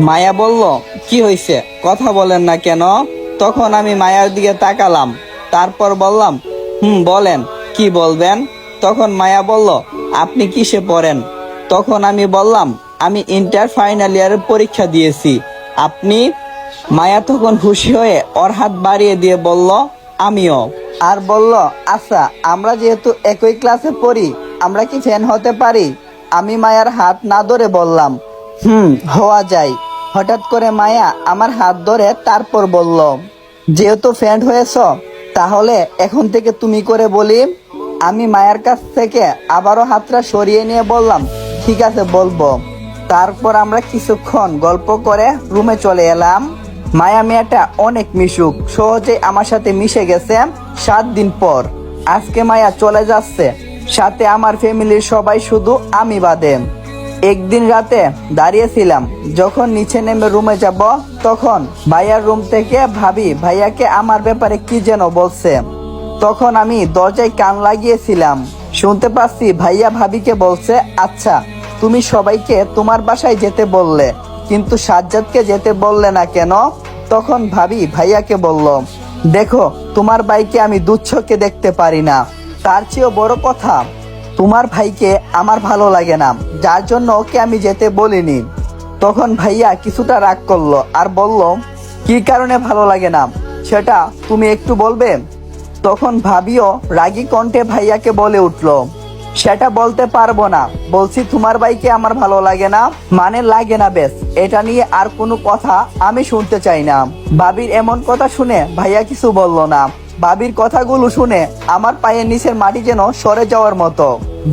মায়া বলল, কি হয়েছে, কথা বলেন না কেন? তখন আমি মায়ার দিকে তাকালাম, তারপর বললাম, বলেন, কি বলবেন? তখন মায়া বলল, আপনি কিসে পড়েন? তখন আমি বললাম, আমি ইন্টার ফাইনাল ইয়ারের পরীক্ষা দিয়েছি। আপনি? মায়া তখন খুশি হয়ে ওর হাত বাড়িয়ে দিয়ে বলল, আমিও। আর বলল, আচ্ছা, আমরা যেহেতু একই ক্লাসে পড়ি, আমরা কি ফ্রেন্ড হতে পারি? আমি মায়ার হাত না ধরে বললাম, হওয়া যায়। হঠাৎ করে মায়া আমার হাত ধরে তারপর বলল, যেহেতু ফ্রেন্ড হয়েছ, তাহলে এখন থেকে তুমি করে বলি। আমি মায়ের কাছ থেকে আবারও হাতটা সরিয়ে নিয়ে বললাম, ঠিক আছে, বলবো। তারপর আমরা কিছুক্ষণ গল্প করে রুমে চলে এলাম। মায়া মেয়েটা অনেক মিশুক, সহজে আমার সাথে মিশে গেছে। 7 দিন পর আজকে মায়া চলে যাচ্ছে, সাথে আমার ফ্যামিলির সবাই, শুধু আমি বাদে। একদিন রাতে দাঁড়িয়েছিলাম, যখন নিচে নেমে রুমে যাব, তখন ভাইয়ার রুম থেকে ভাবি ভাইয়াকে আমার ব্যাপারে কি যেন বলছে। তখন আমি দরজায় কান লাগিয়েছিলাম, শুনতে পাচ্ছি ভাইয়া ভাবিকে বলছে, আচ্ছা, তুমি সবাইকে তোমার বাসায় যেতে বললে, কিন্তু সাজ্জাদকে যেতে বললে না কেন? তখন ভাবি ভাইয়াকে বলল, দেখো, তোমার ভাইকে আমি দুচ্ছকে দেখতে পারি না, তার চেয়েও বড় কথা, তোমার ভাইকে আমার ভালো লাগে না, যার জন্য ওকে আমি যেতে বলিনি। তখন ভাইয়া কিছুটা রাগ করলো আর বলল, কি কারণে ভালো লাগে না সেটা তুমি একটু বলবে? তখন ভাবিও রাগী কণ্ঠে ভাইয়াকে বলে উঠলো, সেটা বলতে পারবো না, বলছি তোমার ভাইকে আমার ভালো লাগে না মানে লাগে না, বেশ, এটা নিয়ে আর কোনো কথা আমি শুনতে চাই না। ভাবির এমন কথা শুনে ভাইয়া কিছু বলল না। ভাবির কথাগুলো শুনে আমার পায়ের নিচের মাটি যেন সরে যাওয়ার মতো।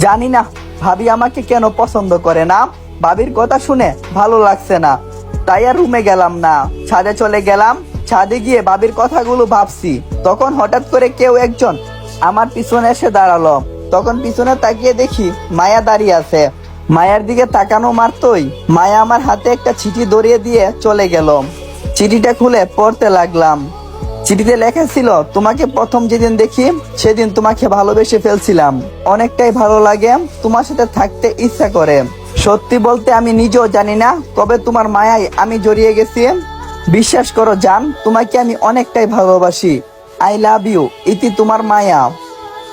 জানি না ভাবি আমাকে কেন পছন্দ করে না, ভাবির কথা শুনে ভালো লাগছে না, তাই আর রুমে গেলাম না, ছাদে চলে গেলাম। ছাদে গিয়ে ভাবির কথাগুলো ভাবছি, তখন হঠাৎ করে কেউ একজন আমার পিছনে এসে দাঁড়ালো। তখন পিছনে তাকিয়ে দেখি মায়া দাঁড়িয়ে আছে। মায়ার দিকে তাকানো মাত্রই মায়া আমার হাতে একটা চিঠি ধরিয়ে দিয়ে চলে গেল। চিঠিটা খুলে পড়তে লাগলাম। চিঠিতে লেখা ছিল, তোমাকে প্রথম যেদিন দেখি সেদিন তোমাকে ভালোবেসে ফেলছিলাম, অনেকটাই ভালো লাগে, তোমার সাথে থাকতে ইচ্ছা করে। সত্যি বলতে আমি নিজেও জানি না কবে তোমার মায়ায় আমি জড়িয়ে গেছি। বিশ্বাস করো জান, তোমাকে আমি অনেকটাই ভালোবাসি। আই লাভ ইউ, ইতি তোমার মায়া।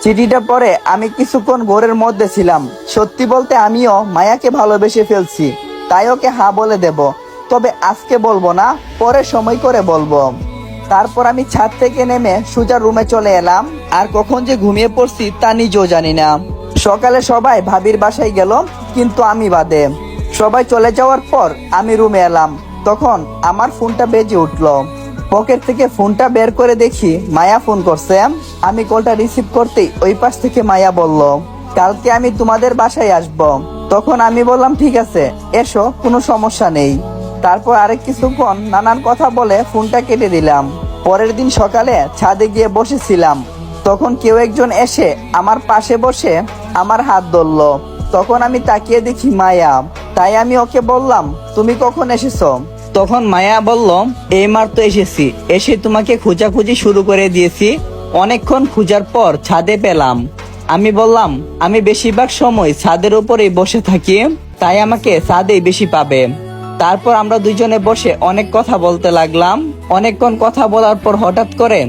চিঠিটা পড়ে আমি কিছুক্ষণ ঘোরের মধ্যে ছিলাম। সত্যি বলতে আমিও মায়াকে ভালোবেসে ফেলছি, তাই ওকে হ্যাঁ বলে দেব, তবে আজকে বলবো না, পরে সময় করে বলবো। তারপর আমি ছাদ থেকে নেমে সোজা রুমে চলে এলাম, আর কখন যে ঘুমিয়ে পড়ছি তা নিজেও জানি না। সকালে সবাই ভাবির বাসায় গেল, কিন্তু আমি বাদে। সবাই চলে যাওয়ার পর আমি রুমে এলাম, তখন আমার ফোনটা বেজে উঠলো। পকেট থেকে ফোনটা বের করে দেখি মায়া ফোন করছে। আমি কলটা রিসিভ করতেই ওই পাশ থেকে মায়া বলল, কালকে আমি তোমাদের বাসায় আসব। তখন আমি বললাম, ঠিক আছে, এসো, কোনো সমস্যা নেই। তারপর আরেক কিছুক্ষণ নানান কথা বলে ফোনটা কেটে দিলাম। পরের দিন সকালে ছাদে গিয়ে বসেছিলাম, তখন কেউ একজন এসে আমার পাশে বসে আমার হাত ধরলো। তখন আমি তাকিয়ে দেখি মায়া, তাই আমি ওকে বললাম, তুমি কখন এসেছো? তখন মায়া বলল, এই মাত্র এসেছি, এসে তোমাকে খোঁজাখুঁজি শুরু করে দিয়েছি, অনেকক্ষণ খোঁজার পর ছাদে পেলাম। আমি বললাম, আমি বেশিরভাগ সময় ছাদের উপরেই বসে থাকি, তাই আমাকে ছাদেই বেশি পাবে। তারপর আমরা দুইজনে বসে অনেক কথা বলতে লাগলাম। অনেকক্ষণ কথা বলার পর হঠাৎ করে